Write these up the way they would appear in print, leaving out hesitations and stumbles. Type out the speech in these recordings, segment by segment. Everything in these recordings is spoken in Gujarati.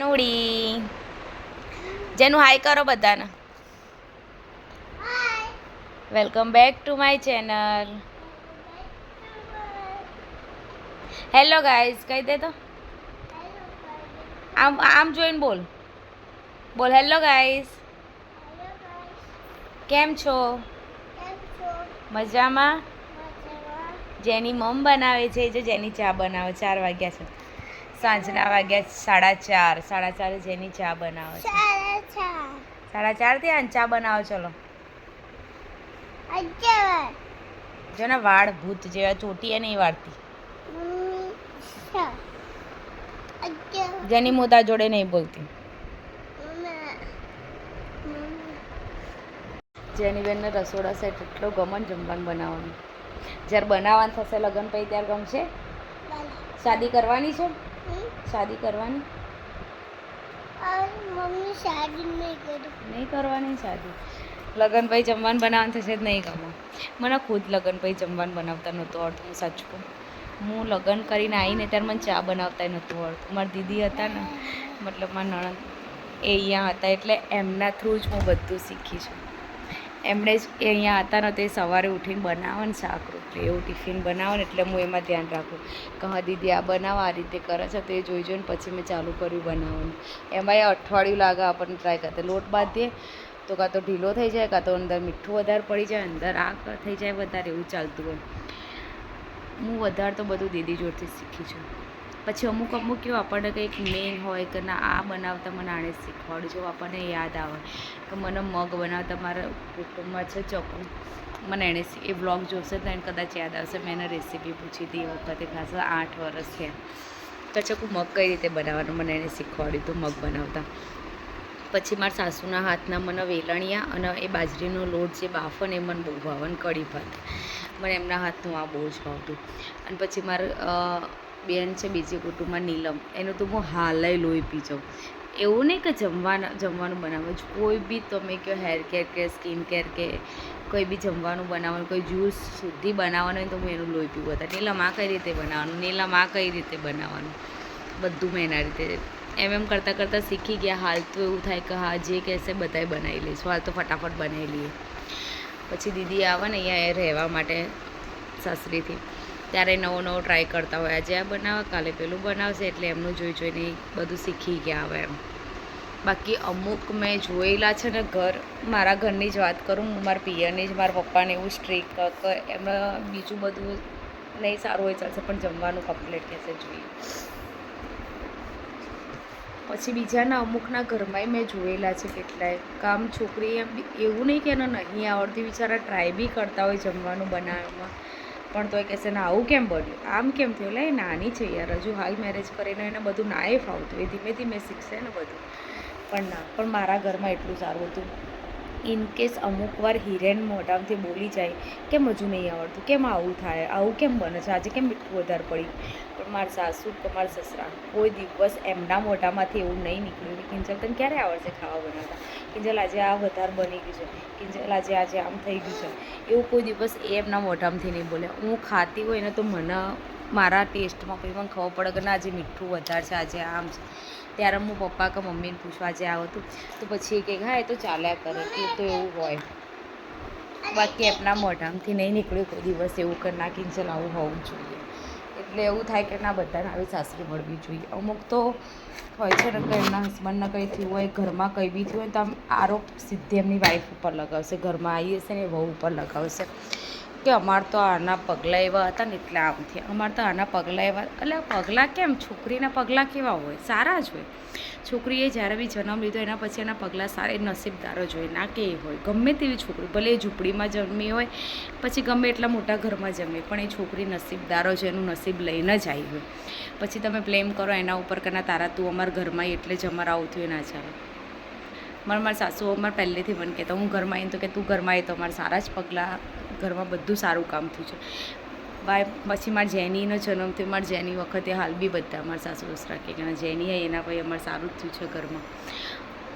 નોડી જેનું હાઈ કરો બધાને. Welcome back to my channel. Hello guys કહી દે તો. આમ આમ જોઈને બોલ. બોલ હેલો ગાઈઝ. કેમ છો? મજામાં. જેની મમ બનાવે છે જો જેની ચા બનાવે. 4 વાગ્યા છે, સાંજના વાગ્યા 4:30. 4:30 જેની ચા બનાવે છે. 4:30 થયા ચા બનાવો. ચલો જો ને વાળ ભૂત જેવા ચોટીએ નહીં વાળતી. જેની મોતા જોડે નહીં બોલતી. જેની બેનને રસોડા સેટ એટલો ગમન જમવાનું બનાવવાનું. જ્યારે બનાવવાનું થશે લગ્ન પછી ત્યારે ગમશે. શાદી કરવાની છે? શાદી કરવાની? મમ્મી શાદી નહીં કરવાની. શાદી લગ્ન પછી જમવાનું બનાવવાનું થશે જ નહીં ગમો. મને ખુદ લગ્ન પછી જમવાનું બનાવતા નહોતું આવડતું. હું સાચું કહું, હું લગ્ન કરીને આવીને ત્યારે મને ચા બનાવતા નહોતું આવડતું. મારા દીદી હતા ને, મતલબ મારા નણંદ, એ અહીંયા હતા એટલે એમના થ્રુ જ હું બધું શીખી છું. એમણે જ એ અહીંયા હતા ને તે સવારે ઉઠીને બનાવે ને શાક રોટલી એવું ટિફિન બનાવે ને એટલે હું એમાં ધ્યાન રાખું કે હા દીદી આ બનાવો, આ રીતે કરે છે. તો એ જોઈ જોઈને પછી મેં ચાલુ કર્યું બનાવવાનું. એમાં એ અઠવાડિયું લાગે આપણને ટ્રાય કરતા. લોટ બાંધીએ તો કાં તો ઢીલો થઈ જાય, કાં તો અંદર મીઠું વધારે પડી જાય, અંદર આ થઈ જાય વધારે, એવું ચાલતું હોય. હું વધારે તો બધું દીદી જોડથી શીખી છું. પછી અમુક કેવું આપણને કંઈક મેન હોય કે ના આ બનાવતા મને આણે શીખવાડું. જો આપણને યાદ આવે કે મને મગ બનાવતા મારા કુટુંબમાં છે ચકુ, મને એણે એ બ્લોગ જોશે તો એને કદાચ યાદ આવશે. મેં એને રેસીપી પૂછી હતી એ વખતે ખાસ 8 વર્ષ થયા. તો ચકુ મગ કઈ રીતે બનાવવાનું મને એણે શીખવાડ્યું હતું મગ બનાવતા. પછી મારા સાસુના હાથના મને વેલણિયા અને એ બાજરીનો લોટ જે બાફો ને એ મને બહુ ભાવે. કઢી ભાત મને એમના હાથનું આ બહુ જ ભાવતું. અને પછી મારા બેન છે બીજી કુટુંબમાં નીલમ, એનું તો હું હાલય લોહી પી જાઉં. એવું નહીં કે જમવાનું બનાવવું જ, કોઈ બી તમે કહો હેર કેર કે સ્કિન કેર કે કોઈ બી જમવાનું બનાવવાનું, કોઈ જ્યુસ સુધી બનાવવાનું હોય તો હું એનું લોહી પીવું હતા. નીલમ આ કઈ રીતે બનાવવાનું, નીલમ આ કઈ રીતે બનાવવાનું, બધું મેં એના રીતે એમ કરતાં શીખી ગયા. હાલ તો એવું થાય કે હા જે કહેશે બધાએ બનાવી લઈશું, હાલ તો ફટાફટ બનાવી લઈએ. પછી દીદી આવે ને અહીંયા રહેવા માટે સાસરીથી, ત્યારે નવો ટ્રાય કરતા હોય. આજે આ બનાવે, કાલે પેલું બનાવશે, એટલે એમનું જોઈને બધું શીખી ગયા હવે એમ. બાકી અમુક મેં જોયેલા છે ને મારા ઘરની જ વાત કરું, હું મારા પિયરની જ, મારા પપ્પાને એવું સ્ટ્રીક એમાં બીજું બધું નહીં સારું હોય ચાલશે પણ જમવાનું કમ્પ્લીટ કહેશે જોઈએ. પછી બીજાના અમુકના ઘરમાંય મેં જોયેલા છે કેટલાય કામ. છોકરી એવું નહીં કે એને નહીં આવડતી, બિચારા ટ્રાય બી કરતા હોય જમવાનું બનાવવામાં, પણ તોય કહેશે ને આવું કેમ બન્યું, આમ કેમ થયું. એટલે એ નાની છે યાર, હજુ હાલ મેરેજ કરીને એને બધું નાએ ફાવતું, એ ધીમે ધીમે શીખશે ને બધું. પણ મારા ઘરમાં એટલું સારું હતું. ઇનકેસ અમુક વાર હિરેન મોઢામાંથી બોલી જાય કેમ હજુ નહીં આવડતું, કેમ આવું થાય, આવું કેમ બને છે, આજે કેમ મીઠું વધારે પડી. પણ મારા સાસુ કે મારા સસરા કોઈ દિવસ એમના મોઢામાંથી એવું નહીં નીકળ્યું કે કિંજલ તને ક્યારે આવડશે ખાવા બનાવતા, કિંજલ આજે આ વધારે બની ગયું છે, કિંજલ આજે આમ થઈ ગયું છે. એવું કોઈ દિવસ એ એમના મોઢામાંથી નહીં બોલે. હું ખાતી હોય ને તો મને મારા ટેસ્ટમાં કોઈ મને ખબર પડે કે ના આજે મીઠું વધારે છે, આજે આમ છે, ત્યારે હું પપ્પા કે મમ્મીને પૂછવા આજે આવું હતું તો પછી એ કહે હા એ તો ચાલ્યા કરે, એ તો એવું હોય. બાકી એમના મોઢામાંથી નહીં નીકળ્યું કોઈ દિવસ એવું કે ના કિંજલ આવું હોવું જોઈએ. એટલે એવું થાય કે ના બધાને આવી સાસરી મળવી જોઈએ. અમુક તો હોય છે ને કે એમના હસબન્ડને કંઈ થયું હોય, ઘરમાં કંઈ બી થયું હોય તો આમ આરોપ સીધી એમની વાઈફ ઉપર લગાવશે, ઘરમાં આવી હશે ને એ વહુ ઉપર લગાવશે કે અમારે તો આના પગલાં એવા હતા ને એટલે આમ થયા, અમારે તો આના પગલાં એવા. એટલે પગલાં કેમ, છોકરીના પગલાં કેવા હોય, સારા જ હોય. છોકરીએ જ્યારે બી જન્મ લીધો એના પછી એના પગલાં સારા નસીબદારો જ હોય, ના કે એ હોય ગમે તેવી છોકરી, ભલે એ ઝૂંપડીમાં જન્મી હોય પછી ગમે એટલા મોટા ઘરમાં જન્મે, પણ એ છોકરી નસીબદારો છે, એનું નસીબ લઈને જ આવી હોય. પછી તમે બ્લેમ કરો એના ઉપર કે ના તારા તું અમારા ઘરમાં એટલે જ અમારે આવું થયું, ના ચાલે. મારા સાસુ અમારે પહેલેથી મને કહેતા, હું ઘરમાં આવીને તો કે તું ઘરમાં આવી તો અમારે સારા જ પગલાં, ઘરમાં બધું સારું કામ થયું છે. પછી મારા જેનીનો જન્મ થયો, મારા જેની વખતે હાલ બી બધા મારા સાસુ સસરા કે જેની હોય એના પછી અમારે સારું જ થયું છે ઘરમાં.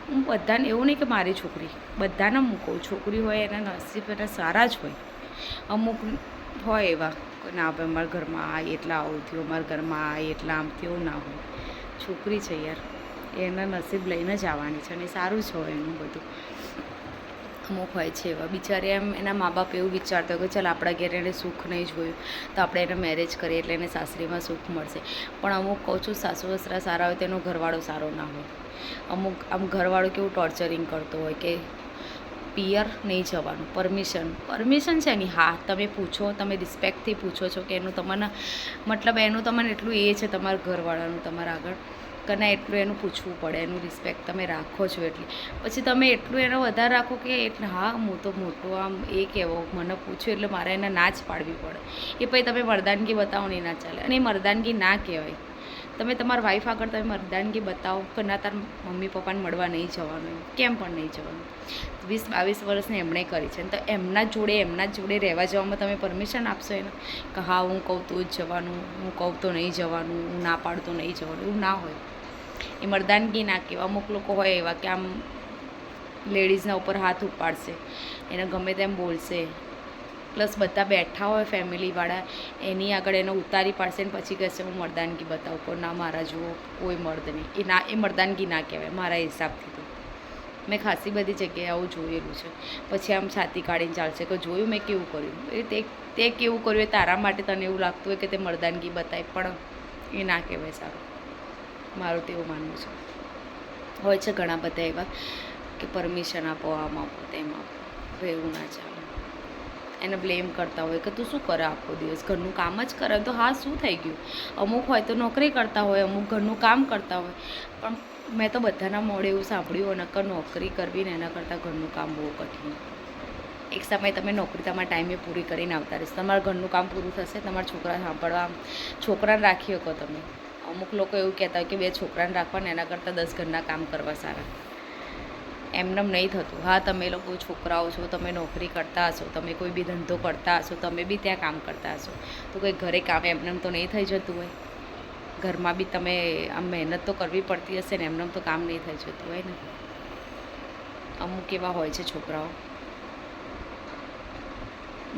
હું બધાને એવું નહીં કે મારી છોકરી, બધાને હું કહું છોકરી હોય એના નસીબ એના સારા જ હોય. અમુક હોય એવા ના ભાઈ અમારા ઘરમાં આ એટલા આવું થયું, અમારા ઘરમાં આ એટલા આમ થયું, ના હોય. છોકરી છે યાર, એના નસીબ લઈને જ આવવાની છે અને સારું છે એનું બધું. અમુક હોય છે એવા બિચારી એમ એના મા બાપ એવું વિચારતા હોય કે ચાલ આપણા ઘેર એને સુખ નહીં જોયું તો આપણે એને મેરેજ કરીએ એટલે એને સાસરીમાં સુખ મળશે. પણ અમુક કહું છું સાસુ સસરા સારા હોય તો એનો ઘરવાળો સારો ના હોય. અમુક આમ ઘરવાળો કેવું ટોર્ચરિંગ કરતો હોય કે પિયર નહીં જવાનું, પરમિશન છે એની, હા તમે પૂછો, તમે રિસ્પેક્ટથી પૂછો છો કે એનું તમને મતલબ એનું તમને એટલું એ છે તમારા ઘરવાળાનું તમારા આગળ કે ના એટલું એનું પૂછવું પડે, એનું રિસ્પેક્ટ તમે રાખો છો એટલી. પછી તમે એટલું એનો વધારે રાખો કે હા હું તો મોટો આમ એ કહેવો મને પૂછ્યું એટલે મારે એને ના જ પાડવી પડે. એ પછી તમે મર્દાનગી બતાવો ને ના ચાલે. અને એ મર્દાનગી ના કહેવાય. તમે તમારા વાઈફ આગળ તમે મર્દાનગી બતાવો કે ના તાર મમ્મી પપ્પાને મળવા નહીં જવાનું, કેમ પણ નહીં જવાનું. 20-22 વર્ષની એમણે કરી છે તો એમના જોડે રહેવા જવામાં તમે પરમિશન આપશો એને કે હા હું કહું તો જ જવાનું, હું કહું તો નહીં જવાનું, હું ના પાડું તો નહીં જવાનું, એવું ના હોય. એ મર્દાનગી ના કહેવાય. અમુક લોકો હોય એવા કે આમ લેડીઝના ઉપર હાથ ઉપાડશે, એને ગમે તેમ બોલશે, પ્લસ બધા બેઠા હોય ફેમિલીવાળા એની આગળ એને ઉતારી પાડશે ને પછી કહેશે હું મર્દાનગી બતાવું પણ ના મારા જુઓ કોઈ મર્દ નહીં. એ મર્દાનગી ના કહેવાય મારા હિસાબથી તો. મેં ખાસી બધી જગ્યાએ આવું જોયેલું છે. પછી આમ છાતી કાઢીને ચાલશે કે જોયું મેં કેવું કર્યું. તે કેવું કર્યું એ તારા માટે તને એવું લાગતું હોય કે તે મર્દાનગી બતાવી પણ એ ના કહેવાય સારું. મારું તો એવું માનવું છે. હોય છે ઘણા બધા એવા કે પરમિશન આપો, આમ આપો, તેમ આપો, એવું ના ચાલે. એને બ્લેમ કરતા હોય કે તું શું કરે આખો દિવસ, ઘરનું કામ જ કરે તો હા શું થઈ ગયું. અમુક હોય તો નોકરી કરતા હોય, અમુક ઘરનું કામ કરતા હોય. પણ મેં તો બધાના મોડે એવું સાંભળ્યું નકર નોકરી કરવી ને એના કરતાં ઘરનું કામ બહુ કઠિન. એક સમય તમે નોકરી તમારા ટાઈમે પૂરી કરીને આવતા રહેશો, તમારા ઘરનું કામ પૂરું થશે, તમારા છોકરા સાંભળવા છોકરાને રાખી શકો તમે. અમુક લોકો એવું કહેતા હોય કે 2 છોકરાને રાખવાને એના કરતાં 10 ઘરના કામ કરવા સારા. એમનેમ નહીં થતું. હા તમે લોકો છોકરાઓ છો, તમે નોકરી કરતા હશો, તમે કોઈ બી ધંધો કરતા હશો, તમે બી ત્યાં કામ કરતા હશો તો કોઈ ઘરે કામ એમનેમ તો નહીં થઈ જતું હોય. ઘરમાં બી તમે આમ મહેનત તો કરવી પડતી હશે ને, એમનેમ તો કામ નહીં થઈ જતું હોય ને. અમુક એવા હોય છે છોકરાઓ.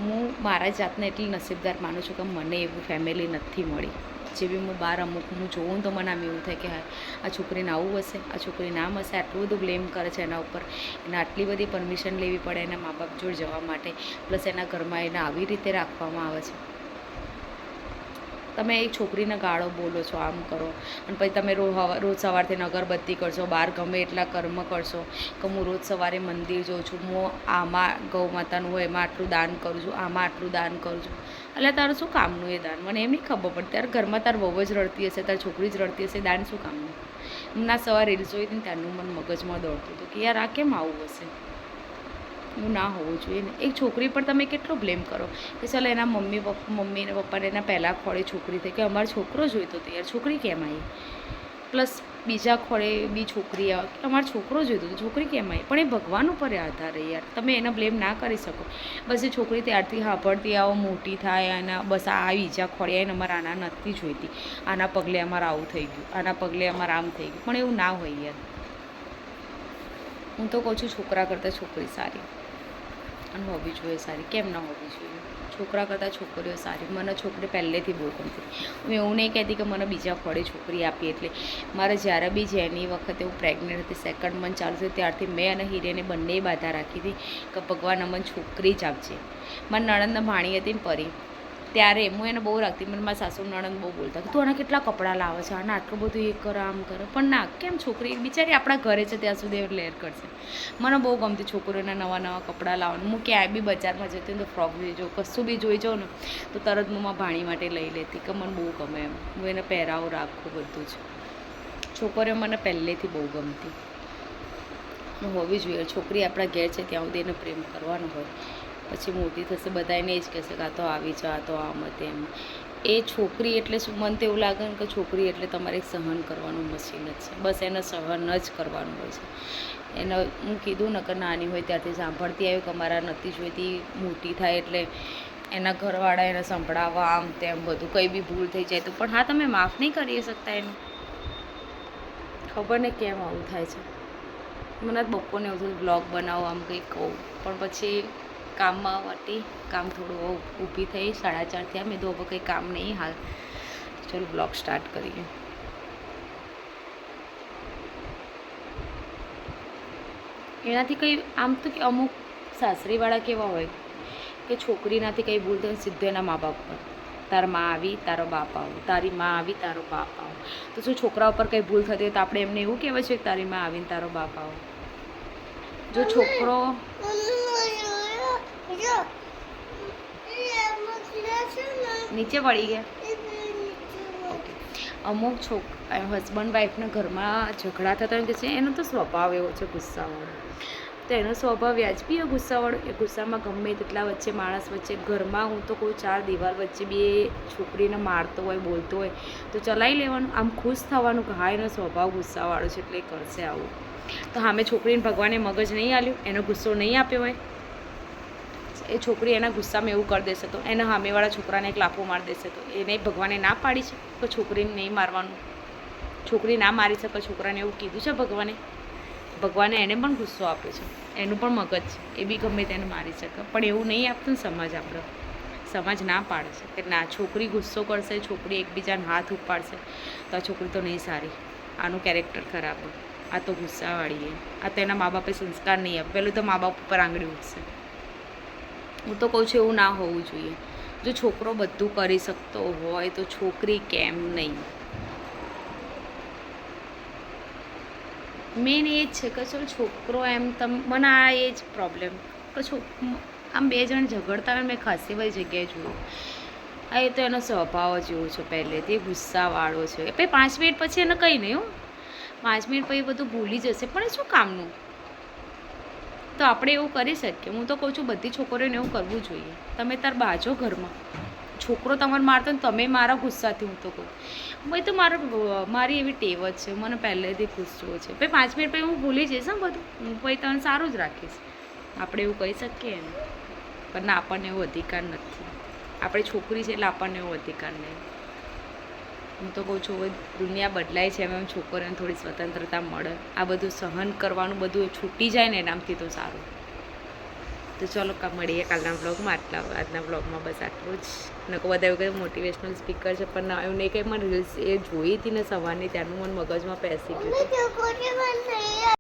હું મારા જાતને એટલી નસીબદાર માનું છું કે મને એવું ફેમિલી નથી મળી. જે બી હું બહાર અમુક હું જોઉં તો મને આમ એવું થાય કે હા આ છોકરીને આવું હશે, આ છોકરીને આમ હશે, આટલું બધું બ્લેમ કરે છે એના ઉપર. એને આટલી બધી પરમિશન લેવી પડે એના મા બાપ જોડે જવા માટે, પ્લસ એના ઘરમાં એને આવી રીતે રાખવામાં આવે છે. તમે એક છોકરીને ગાળો બોલો છો, આમ કરો અને પછી તમે રોજ સવારથી અગરબત્તી કરશો, બહાર ગમે એટલા કર્મ કરશો કે હું રોજ સવારે મંદિર જાઉં છું, હું આમાં ગૌ માતાનું હોય એમાં આટલું દાન કરું છું, આમાં આટલું દાન કરું છું. એટલે તારું શું કામનું એ દાન? મને એમ નહીં ખબર પડતી. ત્યારે ઘરમાં તાર બહુ જ રડતી હશે, તાર છોકરી જ રડતી હશે, દાન શું કામનું? ના સવારે રીલ્સ જોઈ હતી ને ત્યારનું મને મગજમાં દોડતું હતું કે યાર આ કેમ આવું હશે, એવું ના હોવું જોઈએ ને. એક છોકરી પર તમે કેટલો બ્લેમ કરો કે ચાલો એના મમ્મી ને પપ્પાને એના પહેલાં ખોળે છોકરી થઈ કે અમારો છોકરો જોઈતો હતો યાર, છોકરી કેમ આવી? પ્લસ બીજા ખોળે બી છોકરી આવે કે અમારો છોકરો જોઈતો હતો, છોકરી કેમ આવી? પણ એ ભગવાન ઉપર આધારે યાર, તમે એને બ્લેમ ના કરી શકો. બસ એ છોકરી ત્યારથી સાંભળતી આવો મોટી થાય અને બસ આ બીજા ખોળે આવીને અમારે આના નથી જોઈતી, આના પગલે અમારે આવું થઈ ગયું, આના પગલે અમારે આમ થઈ ગયું. પણ એવું ના હોય યાર. હું તો કહું છું છોકરા કરતાં છોકરી સારી અને હોવી જોઈએ સારી. કેમ ના હોવી જોઈએ? છોકરા કરતાં છોકરીઓ સારી. મને છોકરી પહેલેથી બહુ ગમતી. હું એવું નહીં કહેતી કે મને બીજા ખોળે છોકરી આપી એટલે. મારે જ્યારે બી જેની વખતે હું પ્રેગ્નન્ટ હતી, 2nd મંથ ચાલુ થયું ત્યારથી મેં અને હિરેને બંને બાધા રાખી હતી કે ભગવાન અમને છોકરી જ આપજે. મારી નણંદને ભાણી હતી ને પરી, ત્યારે હું એને બહુ રાખતી. મને મારા સાસુ નણંદ બહુ બોલતા કે તું આના કેટલા કપડાં લાવે છે, આને આટલું બધું એ કરે આમ કરે. પણ ના, કેમ છોકરી બિચારી આપણા ઘરે છે ત્યાં સુધી લેર કરશે. મને બહુ ગમતી છોકરીઓના નવા કપડાં લાવવાનું. હું ક્યાંય બી બજારમાં જતી ને તો ફ્રોક જોઈ જાઉં, કશું બી જોઈ જાઉં ને તો તરત હું મારા ભાણી માટે લઈ લેતી કે મને બહુ ગમે એમ. હું એને પહેરાવું રાખું બધું જ. છોકરીઓ મને પહેલેથી બહુ ગમતી. હોવી જોઈએ. છોકરી આપણા ઘેર છે ત્યાં સુધી એને પ્રેમ કરવાનો હોય. પછી મોટી થશે બધા એને જ કહેશે કે આ તો આવી છે, આ તો આમ તેમ. એ છોકરી એટલે શું, મને તો એવું લાગે ને કે છોકરી એટલે તમારે સહન કરવાનું મશીન જ છે. બસ એને સહન જ કરવાનું હોય છે. એને હું કીધું ને કે નાની હોય ત્યારથી સાંભળતી આવી કે અમારા નથી જોઈતી, મોટી થાય એટલે એના ઘરવાળા એને સંભળાવવા આમ તેમ બધું. કંઈ બી ભૂલ થઈ જાય તો પણ હા તમે માફ નહીં કરી શકતા એનું? ખબર ને કેમ આવું થાય છે. મને બપોરને એવું થયું બ્લોગ બનાવો આમ કંઈક કહું, પણ પછી કામમાં વટી કામ થોડું ઊભી થઈ 4:30 થયા. મેં તો હવે કંઈ કામ નહીં હાલ, ચલો બ્લોગ સ્ટાર્ટ કરીએ. એનાથી કંઈ આમ તો કે અમુક સાસરીવાળા કેવા હોય કે છોકરીનાથી કંઈ ભૂલ થાય સીધું એના મા બાપ પર, તારા માં આવી તારો બાપ આવો, તારી માં આવી તારો બાપ આવો. તો શું છોકરા ઉપર કંઈ ભૂલ થતી હોય તો આપણે એમને એવું કહેવાય છે કે તારી માં આવીને તારો બાપ આવો? જો છોકરો નીચે પડી ગયા. અમુક હસબન્ડ વાઈફના ઘરમાં ઝઘડા થતા હોય છે, એનો તો સ્વભાવ એવો છે ગુસ્સાવાળો. તો એનો સ્વભાવ વ્યાજબી હોય ગુસ્સાવાળો. એ ગુસ્સામાં ગમે તેટલા વચ્ચે માણસ વચ્ચે ઘરમાં હું તો કોઈ ચાર દિવાલ વચ્ચે બી એ છોકરીને મારતો હોય બોલતો હોય તો ચલાવી લેવાનું, આમ ખુશ થવાનું કે હા એનો સ્વભાવ ગુસ્સાવાળો છે એટલે એ કરશે આવું. તો સામે છોકરીને ભગવાને મગજ નહીં આલ્યું, એનો ગુસ્સો નહીં આપ્યો હોય, એ છોકરી એના ગુસ્સામાં એવું કરી દેશે તો એના સામેવાળા છોકરાને એક લાફો મારી દેશે તો એને ભગવાને ના પાડી છે તો છોકરીને નહીં મારવાનું? છોકરી ના મારી શકે છોકરાને એવું કીધું છે ભગવાને? ભગવાને એને પણ ગુસ્સો આપ્યો છે, એનું પણ મગજ છે, એ બી ગમે તેને મારી શકે, પણ એવું નહીં આપતું ને સમાજ. આપણો સમાજ ના પાડે છે કે ના, છોકરી ગુસ્સો કરશે, છોકરી એકબીજાને હાથ ઉપાડશે તો આ છોકરી તો નહીં સારી, આનું કેરેક્ટર ખરાબ હોય, આ તો ગુસ્સાવાળી છે, આ તો એના મા બાપે સંસ્કાર નહીં આપે. પહેલું તો મા બાપ ઉપર આંગળી ઉઠશે. હું તો કહું છું એવું ના હોવું જોઈએ. જો છોકરો બધું કરી શકતો હોય તો છોકરી કેમ નહીં? મેન એ જ છે કે ચલો છોકરો એમ મને આ એ જ પ્રોબ્લેમ કે આમ બે જણ ઝઘડતા હોય મેં ખાસી બધી જગ્યાએ જોયું. આ એ તો એનો સ્વભાવ જ એવો છે પહેલેથી, ગુસ્સાવાળો છે. પછી 5 મિનિટ પછી એને કંઈ નહીં હો, 5 મિનિટ પછી બધું ભૂલી જશે, પણ એ શું કામનું? તો આપણે એવું કરી શકીએ. હું તો કહું છું બધી છોકરીઓને એવું કરવું જોઈએ. તમે તાર બાજો ઘરમાં છોકરો તમારે મારતો ને તમે મારા ગુસ્સાથી, હું તો કહું ભાઈ તો મારી એવી ટેવ જ છે, મને પહેલેથી ગુસ્સો છે. પછી 5 મિનિટ પછી હું ભૂલી જઈશ ને બધું, હું પછી તને સારું જ રાખીશ. આપણે એવું કહી શકીએ ને, પણ ના, આપણને એવો અધિકાર નથી. આપણે છોકરી છે એટલે આપણને એવો અધિકાર નહીં. હું તો કહું છું હવે દુનિયા બદલાય છે, એમ છોકરીઓને થોડી સ્વતંત્રતા મળે, આ બધું સહન કરવાનું બધું છૂટી જાય ને એનામથી તો સારું. તો ચલો મળીએ કાલના બ્લોગમાં. આજના બ્લોગમાં બસ આટલું જ. નકો બધા એવું કંઈ મોટિવેશનલ સ્પીકર છે, પણ ના એવું નહીં કંઈ મને રીલ્સ એ જોઈ હતી ને સવારની, ત્યારનું મને મગજમાં પેસી ગયું.